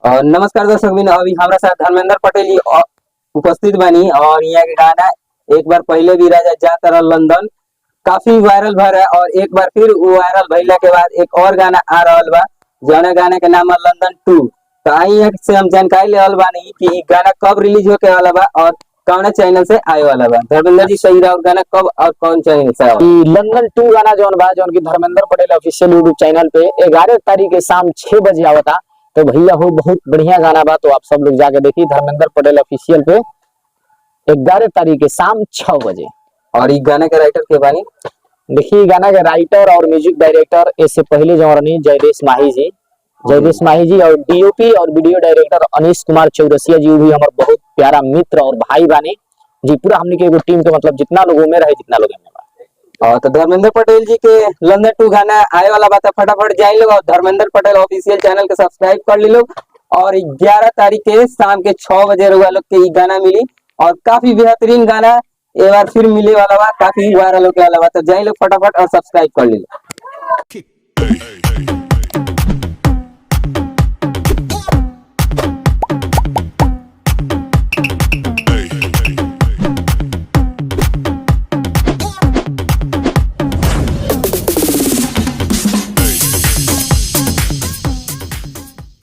और नमस्कार दर्शक बिन अभी हमारा साथ धर्मेंद्र पटेल जी उपस्थित बनी और यहाँ के गाना एक बार पहले भी राजा जाता रहा लंदन काफी वायरल भर है और एक बार फिर वायरल भइला के बाद एक और गाना आ रहा बा जौना गाना के नाम है लंदन 2। तो आई यहाँ से हम जानकारी लेवल बानी कि इ गाना कब रिलीज होके वाला बा और कौन चैनल से आए वाला बा। धर्मेंद्र जी सही रहा गाना कब और कौन चैनल से आए वाला? लंदन 2 गाना जौन बा जौन की Dharmendra Patel official YouTube channel पे 11 तारीख के शाम 6 बजे आवता। तो भैया हो बहुत बढ़िया गाना बा, तो आप सब लोग जाके देखिए धर्मेंद्र पटेल ऑफिशियल पे 11 तारीख के शाम 6 बजे। और ये गाना के राइटर के बानी देखिए गाना के राइटर और म्यूजिक डायरेक्टर इससे पहले जो रही जयदेश माही जी और डीओपी और वीडियो डायरेक्टर अनीश कुमार चौरसिया जी भी हमारे बहुत प्यारा मित्र और भाई बानी जी। पूरा हमने के एगो टीम के मतलब जितना लोगों में रहे जितना लोग में। और तो धर्मेंद्र पटेल जी के लंदन 2 गाना आए वाला बात है, फटाफट जाए लोग और धर्मेंद्र पटेल ऑफिशियल चैनल के सब्सक्राइब कर ली लोग। और 11 तारीख के शाम के 6 बजे लोग के गाना मिली और काफी बेहतरीन गाना एक बार फिर मिले वाला बा, काफी वायरल होके वाला बा। तो जाए लोग फटाफट और सब्सक्राइब कर ली।